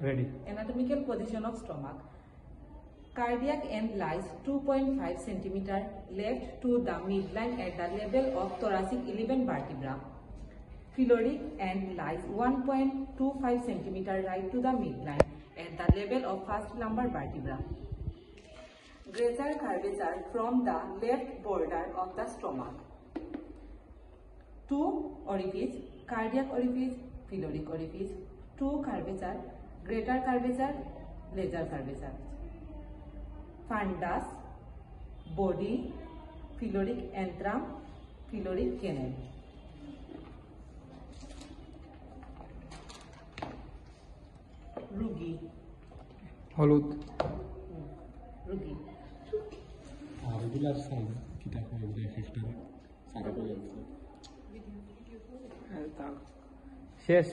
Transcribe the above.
Ready. Anatomical position of stomach. Cardiac end lies 2.5 centimeter left to the midline at the level of thoracic 11 vertebra. Pyloric end lies 1.25 centimeter right to the midline at the level of first lumbar vertebra. Greater curvature from the left border of the stomach. Two orifice, cardiac orifice, pyloric orifice. Two curvature, greater curvature, lesser curvature. Fundus, body, pyloric antrum, pyloric canal. Rugi. হলুদ Rugi. Regular size কিটা হয় extra সারা বলে শেষ।